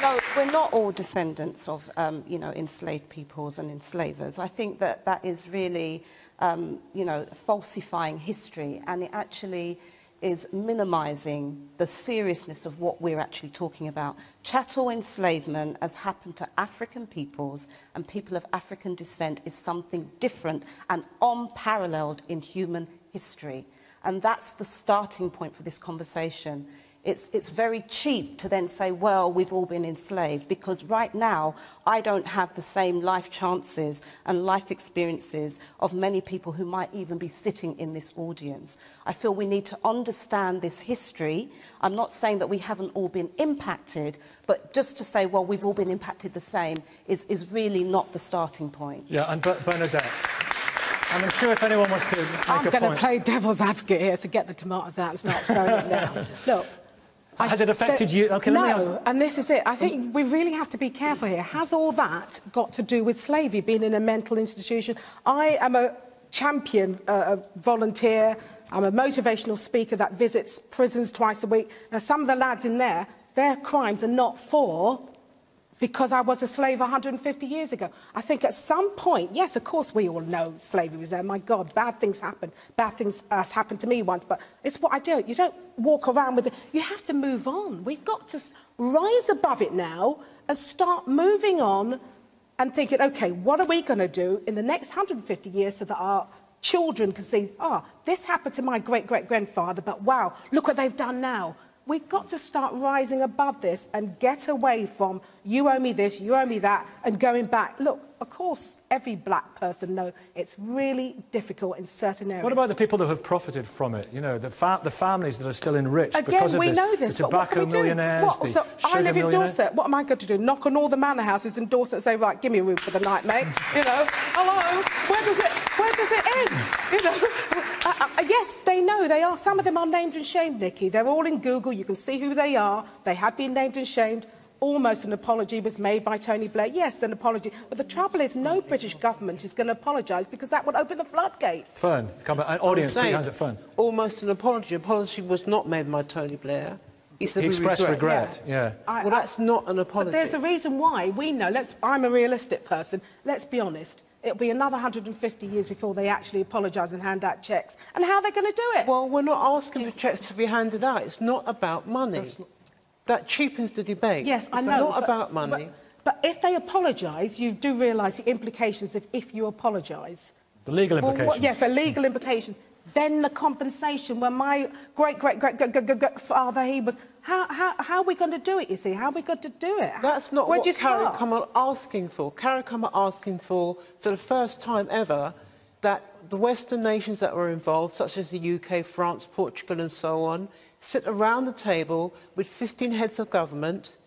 No, we're not all descendants of, enslaved peoples and enslavers. I think that is really, falsifying history, and it actually is minimising the seriousness of what we're actually talking about. Chattel enslavement, as happened to African peoples and people of African descent, is something different and unparalleled in human history. And that's the starting point for this conversation. It's very cheap to then say, well, we've all been enslaved, because right now I don't have the same life chances and life experiences of many people who might even be sitting in this audience. I feel we need to understand this history. I'm not saying that we haven't all been impacted, but just to say, well, we've all been impacted the same is really not the starting point. Yeah, and Bernadette, I'm not sure if anyone wants to make a point. I'm going to play devil's advocate here, so get the tomatoes out and start throwing it now. Look. Has it affected you? Okay, no, and this is it. I think we really have to be careful here. Has all that got to do with slavery, being in a mental institution? I am a champion, a volunteer. I'm a motivational speaker that visits prisons twice a week. Now, some of the lads in there, their crimes are not for because I was a slave 150 years ago. I think at some point, yes, of course, we all know slavery was there. My God, bad things happen. Bad things happened to me once, but it's what I do. You don't walk around with it. You have to move on. We've got to rise above it now and start moving on and thinking, OK, what are we going to do in the next 150 years so that our children can see, this happened to my great-great-grandfather, but wow, look what they've done now. We've got to start rising above this and get away from you owe me this, you owe me that, and going back. Look, of course, every black person knows it's really difficult in certain areas. What about the people that have profited from it? You know, the families that are still enriched Again, because of we this. know this, The but what tobacco can we do? millionaires, the So I sugar live in millionaires. Dorset. What am I going to do? Knock on all the manor houses in Dorset and say, right, give me a room for the night, mate. You know, hello, where does it end? You know. Yes, they know they are. Some of them are named and shamed, Nikki. They're all in Google. You can see who they are. They have been named and shamed. Almost an apology was made by Tony Blair. Yes, an apology. But the trouble is no British government is going to apologise because that would open the floodgates. Fern, come on. Audience, put your hands at Fern. Almost an apology. Apology was not made by Tony Blair. He said He expressed regret, yeah. Well, that's not an apology. But there's a reason why. We know. I'm a realistic person. Let's be honest. It'll be another 150 years before they actually apologise and hand out cheques. And how are they going to do it? Well, we're not asking for cheques to be handed out. It's not about money. That cheapens the debate. Yes, I it's know. It's not about money. But if they apologise, you do realise the implications of if you apologise. The legal implications. Well, for legal implications. Then the compensation, when my great-great-great-great-father, he was... How are we going to do it, you see? How are we going to do it? That's not what Caricom are asking for. Caricom are asking for the first time ever, that the Western nations that were involved, such as the UK, France, Portugal and so on, sit around the table with 15 heads of government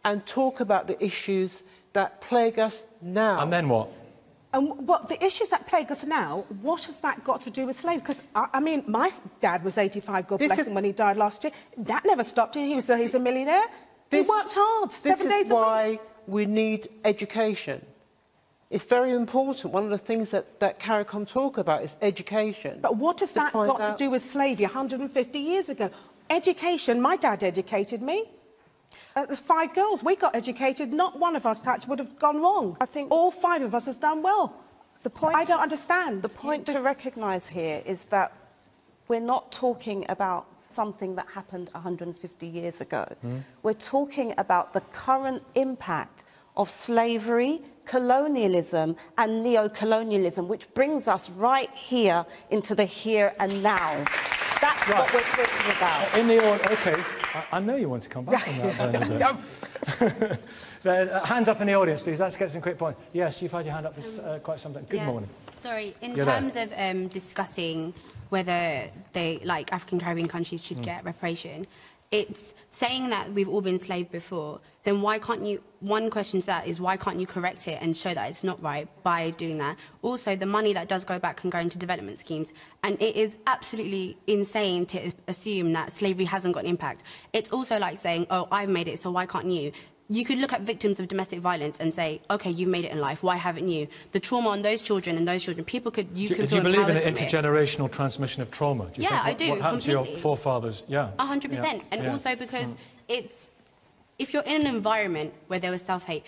and talk about the issues that plague us now. And then what? And what the issues that plague us now, what has that got to do with slavery? Because, I mean, my dad was 85, God bless him, when he died last year. That never stopped him. He's a millionaire. He worked hard, 7 days a week. This is why we need education. It's very important. One of the things that Caricom talk about is education. But what has that got to do with slavery 150 years ago? Education, my dad educated me. The 5 girls, we got educated. Not one of us would have gone wrong. I think all 5 of us has done well. The point I don't understand. The point to recognise here is that we're not talking about something that happened 150 years ago. We're talking about the current impact of slavery, colonialism and neo-colonialism, which brings us right here into the here and now. That's what we're talking about. In the order, OK. I know you want to come back on that, Bernadette. Hands up in the audience, please. Let's get some quick points. Yes, you've had your hand up for quite some time. Good morning. Sorry, in terms of discussing whether they, like African Caribbean countries, should get reparation, it's saying that we've all been enslaved before, then why can't you, one question to that is why can't you correct it and show that it's not right by doing that? Also, the money that does go back can go into development schemes, and it is absolutely insane to assume that slavery hasn't got an impact. It's also like saying, oh, I've made it, so why can't you? You could look at victims of domestic violence and say, OK, you've made it in life, why haven't you? The trauma on those children and those children, people could... Do you believe in the intergenerational transmission of trauma? Do you think I do, what happened to your forefathers? Yeah. 100%. Yeah. And also because it's... If you're in an environment where there was self-hate,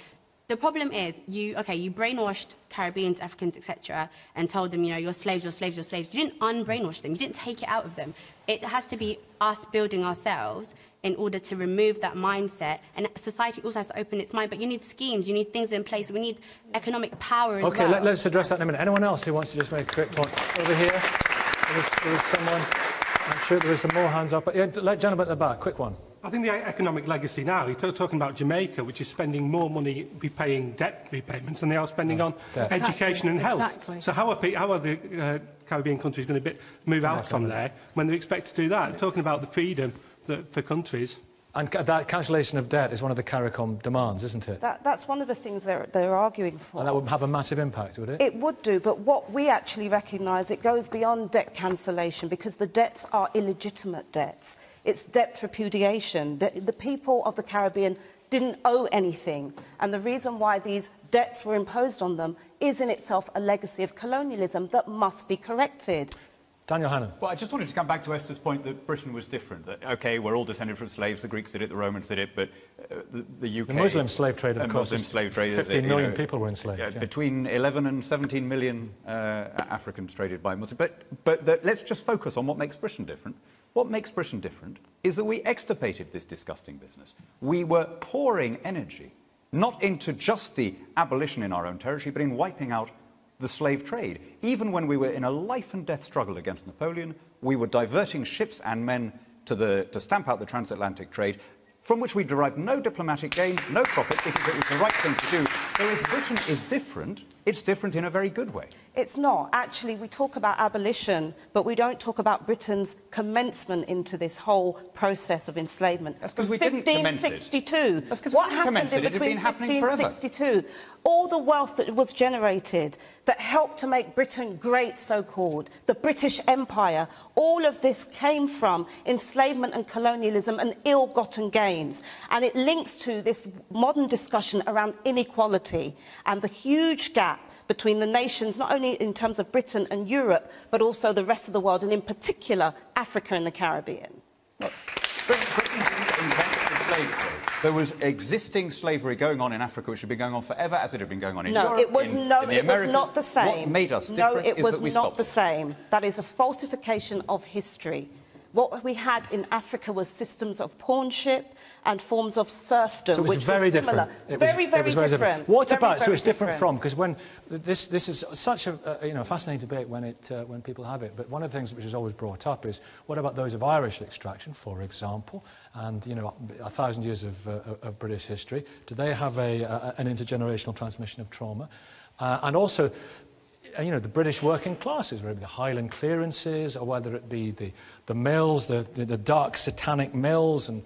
the problem is, you brainwashed Caribbeans, Africans, etc., and told them, you know, you're slaves, you're slaves, you're slaves. You didn't unbrainwash them. You didn't take it out of them. It has to be us building ourselves in order to remove that mindset. And society also has to open its mind. But you need schemes, you need things in place. We need economic power as well. OK, let's address that in a minute. Anyone else who wants to just make a quick point? Over here, there was someone. I'm sure there was some more hands up. Yeah, gentleman at the back, quick one. I think the economic legacy now, you're talking about Jamaica, which is spending more money repaying debt repayments than they are spending on education and health. Exactly. So how are the Caribbean countries going to move out from there when they expect to do that? Talking about the freedom for countries. And that cancellation of debt is one of the Caricom demands, isn't it? That's one of the things they're arguing for. And that would have a massive impact, would it? It would do, but what we actually recognise, it goes beyond debt cancellation because the debts are illegitimate debts. It's debt repudiation. The people of the Caribbean didn't owe anything, and the reason why these debts were imposed on them is in itself a legacy of colonialism that must be corrected. Daniel Hannan. Well, I just wanted to come back to Esther's point that Britain was different. That, OK, we're all descended from slaves, the Greeks did it, the Romans did it, but the UK... The Muslim slave trade, of course, Muslim slave trade, 15 million people were enslaved. Yeah. Between 11 and 17 million Africans traded by Muslims. But let's just focus on what makes Britain different. What makes Britain different is that we extirpated this disgusting business. We were pouring energy, not into just the abolition in our own territory, but in wiping out the slave trade. Even when we were in a life-and-death struggle against Napoleon, we were diverting ships and men to stamp out the transatlantic trade, from which we derived no diplomatic gain, no profit, because it was the right thing to do. So if Britain is different, it's different in a very good way. It's not. Actually, we talk about abolition, but we don't talk about Britain's commencement into this whole process of enslavement. That's because we didn't commence it. 1562. That's because what we didn't commence it. It had been happening forever. 1562. All the wealth that was generated that helped to make Britain great, so-called, the British Empire, all of this came from enslavement and colonialism and ill-gotten gains. And it links to this modern discussion around inequality and the huge gap between the nations, not only in terms of Britain and Europe, but also the rest of the world, and in particular, Africa and the Caribbean. Look, Britain didn't invent the slave trade. There was existing slavery going on in Africa, which had been going on forever, as it had been going on in Europe. It was not the same. What made us different is that we stopped. No, it was not the same. That is a falsification of history. What we had in Africa was systems of pawnship and forms of serfdom, so it was which very was different. Very different. What about? So it's different from, because when this is such a fascinating debate when people have it. But one of the things which is always brought up is what about those of Irish extraction, for example, and 1,000 years of British history? Do they have an intergenerational transmission of trauma? And also, the British working classes, whether it be the Highland clearances or whether it be the mills, the dark satanic mills and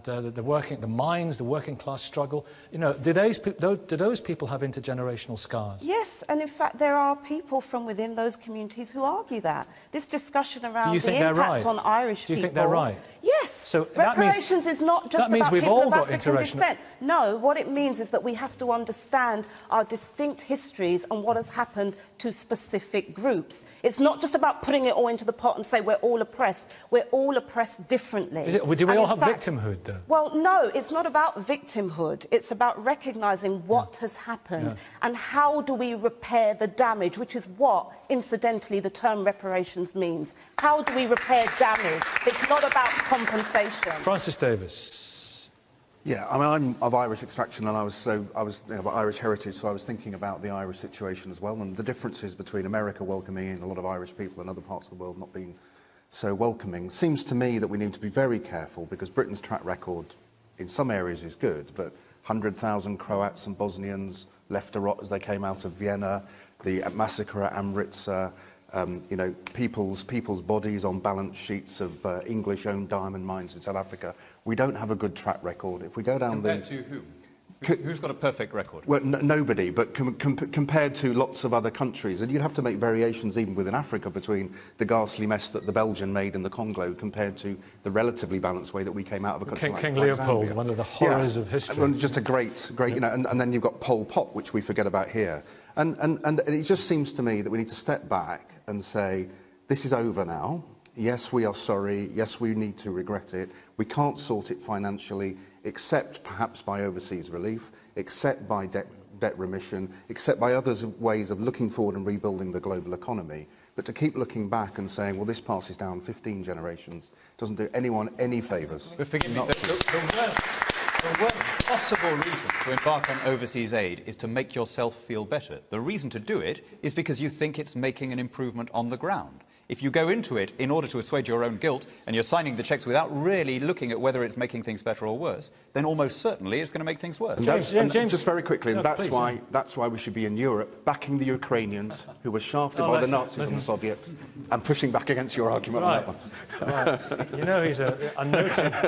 the mines, the working class struggle. Do those people have intergenerational scars? Yes, and in fact there are people from within those communities who argue that. This discussion around the impact on Irish people... Do you think they're right? Yes. So reparations is not just about people of African descent. No, what it means is that we have to understand our distinct histories and what has happened to specific groups. It's not just about putting it all into the pot and say we're all oppressed. We're all oppressed differently. Do we all have victimhood, though? Well, no, it's not about victimhood. It's about recognising what has happened and how do we repair the damage, which is what, incidentally, the term reparations means. How do we repair damage? It's not about compensation. Francis Davis. Yeah, I mean, I'm of Irish extraction, and I was of Irish heritage, so I was thinking about the Irish situation as well, and the differences between America welcoming in a lot of Irish people and other parts of the world not being so welcoming. Seems to me that we need to be very careful, because Britain's track record in some areas is good, but 100,000 Croats and Bosnians left to rot as they came out of Vienna, the massacre at Amritsar, you know, people's bodies on balance sheets of English-owned diamond mines in South Africa. We don't have a good track record. If we go down Compared to whom? Who's got a perfect record? Well, nobody, but compared to lots of other countries. And you'd have to make variations even within Africa between the ghastly mess that the Belgian made in the Congo compared to the relatively balanced way that we came out of a country like King Leopold, Zambia. one of the horrors of history. Well, just a great, you know, and then you've got Pol Pot, which we forget about here. And it just seems to me that we need to step back and say, this is over now. Yes, we are sorry. Yes, we need to regret it. We can't sort it financially, except perhaps by overseas relief, except by debt remission, except by other ways of looking forward and rebuilding the global economy. But to keep looking back and saying, well, this passes down 15 generations, doesn't do anyone any favours. But forgive me, the worst possible reason to embark on overseas aid is to make yourself feel better. The reason to do it is because you think it's making an improvement on the ground. If you go into it in order to assuage your own guilt and you're signing the cheques without really looking at whether it's making things better or worse, then almost certainly it's going to make things worse. And James, just very quickly, and that's why we should be in Europe, backing the Ukrainians who were shafted by the Nazis and the Soviets, and pushing back against your argument on that one. Right. You know, he's a noted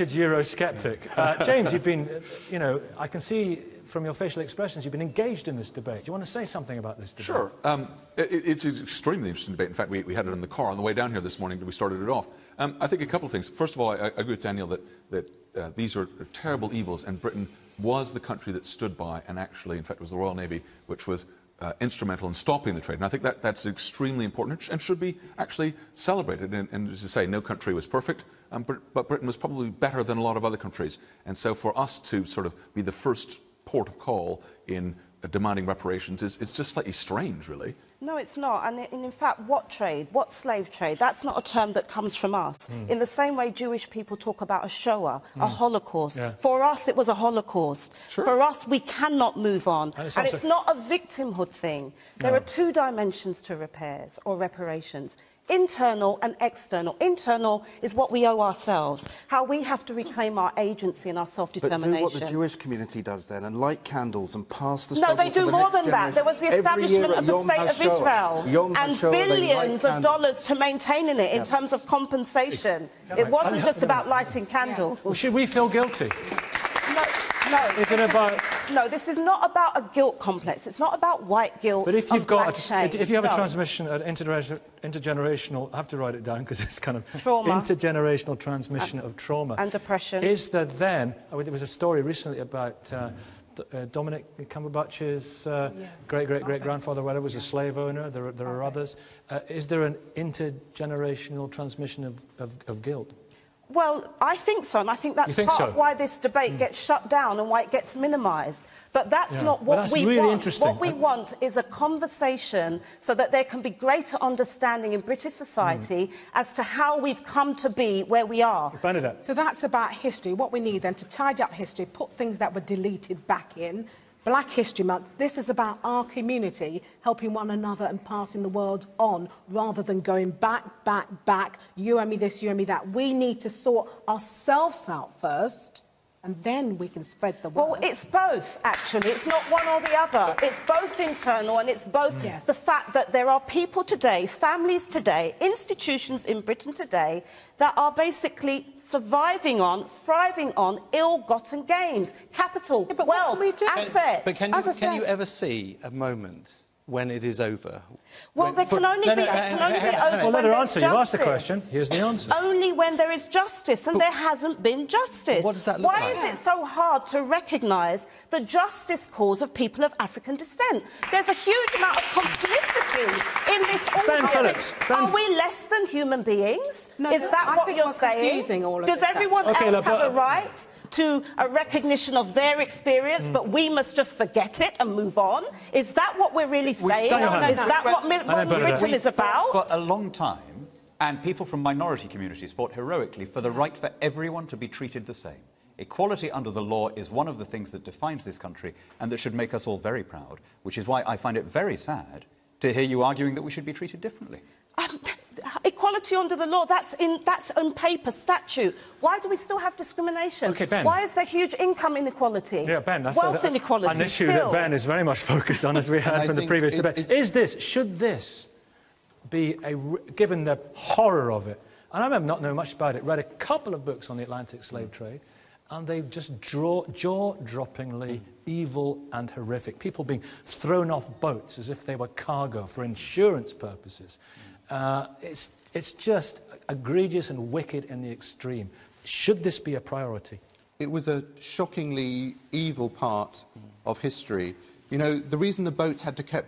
Eurosceptic. James, you've been, you know, I can see from your facial expressions, you've been engaged in this debate. Do you want to say something about this debate? Sure. It's an extremely interesting debate. In fact, we had it in the car on the way down here this morning. We started it off. I think a couple of things. First of all, I agree with Daniel that these are terrible evils, and Britain was the country that stood by, and actually, in fact, it was the Royal Navy which was instrumental in stopping the trade. And I think that's extremely important and should be actually celebrated. And as you say, no country was perfect, but Britain was probably better than a lot of other countries. And so for us to sort of be the first port of call in demanding reparations is just slightly strange, really. No, it's not. And in fact, what trade? What slave trade? That's not a term that comes from us. In the same way Jewish people talk about a Shoah, a Holocaust. Yeah. For us, it was a Holocaust. Sure. For us, we cannot move on. And it's not a victimhood thing. There are two dimensions to repairs or reparations. Internal and external. Internal is what we owe ourselves, how we have to reclaim our agency and our self-determination. But do what the Jewish community does then, and light candles and pass the No, they do more than that. There was the establishment of the State of Israel and billions of dollars to maintaining it in terms of compensation. It wasn't just about lighting candles. Well, should we feel guilty? No, is it about... No, this is not about a guilt complex. It's not about white guilt. But if you've got, if you have a transmission, intergenerational, I have to write it down because it's kind of trauma. Intergenerational transmission of trauma and depression. Is there then? There was a story recently about Dominic Cumberbatch's great-great-great-grandfather, whether was a slave owner. There are others. Is there an intergenerational transmission of guilt? Well, I think so, and I think that's part of why this debate gets shut down and why it gets minimised. But that's not what we really want. Interesting. What we want is a conversation so that there can be greater understanding in British society as to how we've come to be where we are. Bernadette. So that's about history. What we need then to tidy up history, put things that were deleted back in. Black History Month, this is about our community helping one another and passing the world on rather than going back, you owe me this, you owe me that. We need to sort ourselves out first and then we can spread the word. Well, it's both, actually. It's not one or the other. It's both internal and it's both the fact that there are people today, families today, institutions in Britain today that are basically surviving on, thriving on ill-gotten gains, capital, wealth, assets. But can you ever see a moment when it is over? Well, there can only be over well, let her answer. You asked the question. Here's the answer. Only when there is justice, and there hasn't been justice. What does that look like? Why is it so hard to recognise the justice cause of people of African descent? There's a huge amount of complicity in this Phillips. Are we less than human beings? No, is that what you're saying? Does everyone else have a right to a recognition of their experience, but we must just forget it and move on? Is that what we're really saying? Is that what Britain is about? For a long time, and people from minority communities fought heroically for the right for everyone to be treated the same. Equality under the law is one of the things that defines this country and that should make us all very proud, which is why I find it very sad to hear you arguing that we should be treated differently. equality under the law, that's on paper, statute. Why do we still have discrimination? Okay, Ben. Why is there huge income inequality? Yeah, Ben, that's wealth inequality. an issue still. that Ben is very much focused on, as we heard from the previous debate. Should this be given the horror of it? And I remember not knowing much about it, read a couple of books on the Atlantic slave trade, and they just jaw-droppingly evil and horrific. People being thrown off boats as if they were cargo for insurance purposes. It's just egregious and wicked in the extreme. Should this be a priority? It was a shockingly evil part of history. You know, the reason the boats had to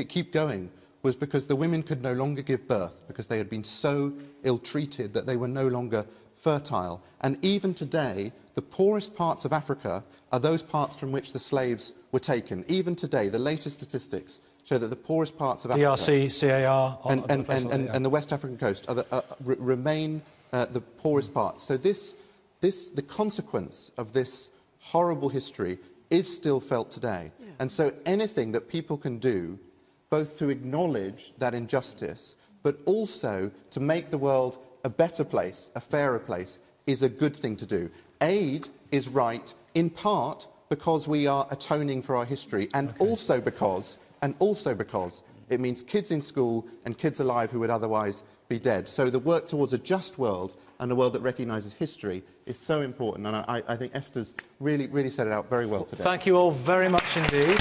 keep going was because the women could no longer give birth, because they had been so ill-treated that they were no longer fertile. And even today, the poorest parts of Africa are those parts from which the slaves were taken. Even today, the latest statistics show that the poorest parts of Africa... DRC, CAR... And the West African coast remain the poorest parts. So the consequence of this horrible history is still felt today. Yeah. And so anything that people can do, both to acknowledge that injustice, but also to make the world a better place, a fairer place, is a good thing to do. Aid is right, in part, because we are atoning for our history, and also because it means kids in school and kids alive who would otherwise be dead. So the work towards a just world and a world that recognises history is so important, and I think Esther's really set it out very well today. Thank you all very much indeed.